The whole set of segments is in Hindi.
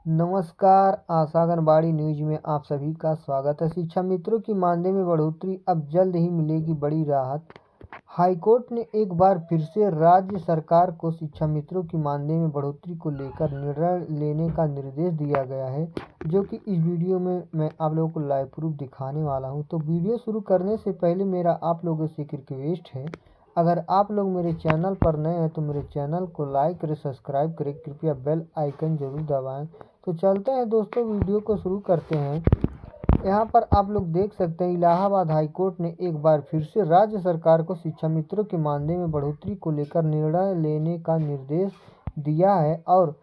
नमस्कार, आशा आंगनबाड़ी न्यूज में आप सभी का स्वागत है। शिक्षा मित्रों की मानदेय में बढ़ोतरी, अब जल्द ही मिलेगी बड़ी राहत। हाईकोर्ट ने एक बार फिर से राज्य सरकार को शिक्षा मित्रों की मानदेय में बढ़ोतरी को लेकर निर्णय लेने का निर्देश दिया गया है, जो कि इस वीडियो में मैं आप लोगों को लाइव प्रूफ दिखाने वाला हूं। तो वीडियो शुरू करने से पहले मेरा आप लोगों से एक रिक्वेस्ट है, अगर आप लोग मेरे चैनल पर नए हैं तो मेरे चैनल को लाइक करें, सब्सक्राइब करें, कृपया बेल आइकन जरूर दबाएं। तो चलते हैं दोस्तों, वीडियो को शुरू करते हैं। यहाँ पर आप लोग देख सकते हैं, इलाहाबाद हाईकोर्ट ने एक बार फिर से राज्य सरकार को शिक्षा मित्रों के मानदेय में बढ़ोतरी को लेकर निर्णय लेने का निर्देश दिया है और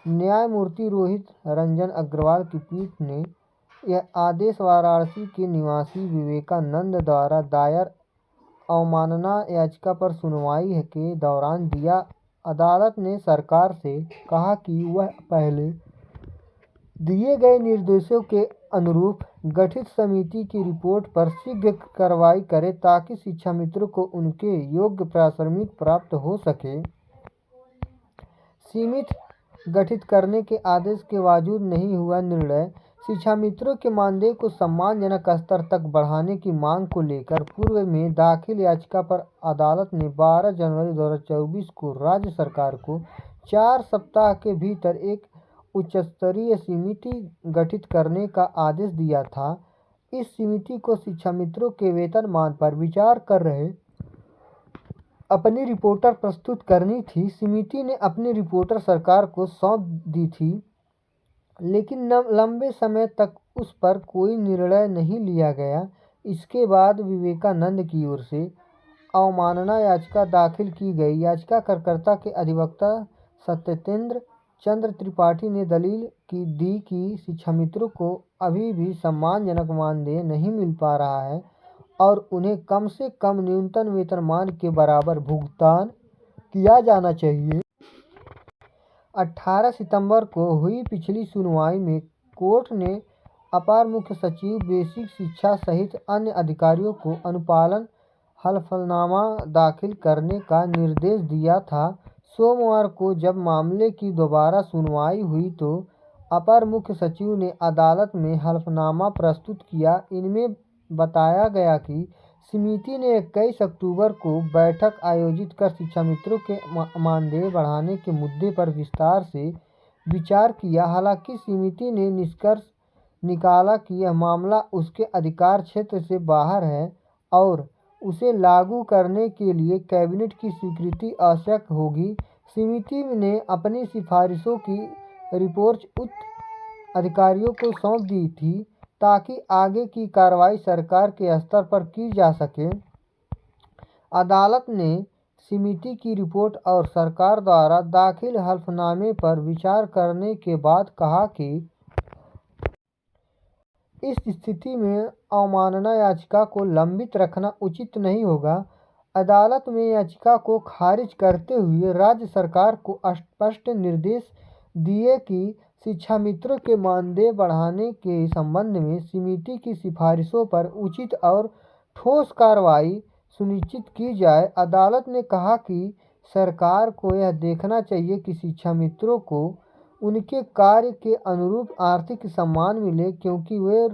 न्यायमूर्ति रोहित रंजन अग्रवाल की पीठ ने यह आदेश वाराणसी के निवासी विवेकानंद द्वारा दायर अवमानना याचिका पर सुनवाई के दौरान दिया। अदालत ने सरकार से कहा कि वह पहले दिए गए निर्देशों के अनुरूप गठित समिति की रिपोर्ट पर शीघ्र कार्रवाई करे ताकि शिक्षा मित्रों को उनके योग्य पारिश्रमिक प्राप्त हो सके। सीमित गठित करने के आदेश के बावजूद नहीं हुआ निर्णय। शिक्षा मित्रों के मानदेय को सम्मानजनक स्तर तक बढ़ाने की मांग को लेकर पूर्व में दाखिल याचिका पर अदालत ने 12 जनवरी 2024 को राज्य सरकार को 4 सप्ताह के भीतर एक उच्चस्तरीय समिति गठित करने का आदेश दिया था। इस समिति को शिक्षा मित्रों के वेतनमान पर विचार कर रहे अपनी रिपोर्ट प्रस्तुत करनी थी। समिति ने अपनी रिपोर्ट सरकार को सौंप दी थी, लेकिन लंबे समय तक उस पर कोई निर्णय नहीं लिया गया। इसके बाद विवेकानंद की ओर से अवमानना याचिका दाखिल की गई। याचिकाकर्ता के अधिवक्ता सत्येंद्र चंद्र त्रिपाठी ने दलील दी कि शिक्षा मित्रों को अभी भी सम्मानजनक मानदेय नहीं मिल पा रहा है और उन्हें कम से कम न्यूनतम वेतनमान के बराबर भुगतान किया जाना चाहिए। 18 सितंबर को हुई पिछली सुनवाई में कोर्ट ने अपर मुख्य सचिव बेसिक शिक्षा सहित अन्य अधिकारियों को अनुपालन हलफनामा दाखिल करने का निर्देश दिया था। सोमवार को जब मामले की दोबारा सुनवाई हुई तो अपर मुख्य सचिव ने अदालत में हलफनामा प्रस्तुत किया। इनमें बताया गया कि समिति ने 21 अक्टूबर को बैठक आयोजित कर शिक्षा मित्रों के मानदेय बढ़ाने के मुद्दे पर विस्तार से विचार किया। हालांकि समिति ने निष्कर्ष निकाला कि यह मामला उसके अधिकार क्षेत्र से बाहर है और उसे लागू करने के लिए कैबिनेट की स्वीकृति आवश्यक होगी। समिति ने अपनी सिफारिशों की रिपोर्ट उच्च अधिकारियों को सौंप दी थी ताकि आगे की कार्रवाई सरकार के स्तर पर की जा सके। अदालत ने समिति की रिपोर्ट और सरकार द्वारा दाखिल हलफनामे पर विचार करने के बाद कहा कि इस स्थिति में अवमानना याचिका को लंबित रखना उचित नहीं होगा। अदालत में याचिका को खारिज करते हुए राज्य सरकार को स्पष्ट निर्देश दिए कि शिक्षा मित्रों के मानदेय बढ़ाने के संबंध में समिति की सिफारिशों पर उचित और ठोस कार्रवाई सुनिश्चित की जाए। अदालत ने कहा कि सरकार को यह देखना चाहिए कि शिक्षा मित्रों को उनके कार्य के अनुरूप आर्थिक सम्मान मिले, क्योंकि वे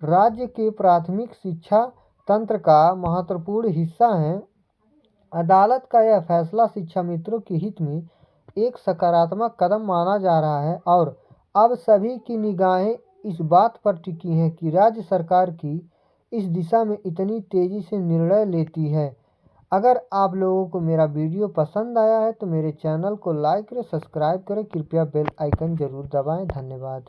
राज्य के प्राथमिक शिक्षा तंत्र का महत्वपूर्ण हिस्सा हैं। अदालत का यह फैसला शिक्षा मित्रों के हित में एक सकारात्मक कदम माना जा रहा है और अब सभी की निगाहें इस बात पर टिकी हैं कि राज्य सरकार की इस दिशा में इतनी तेजी से निर्णय लेती है। अगर आप लोगों को मेरा वीडियो पसंद आया है तो मेरे चैनल को लाइक करें, सब्सक्राइब करें, कृपया बेल आइकन जरूर दबाएं। धन्यवाद।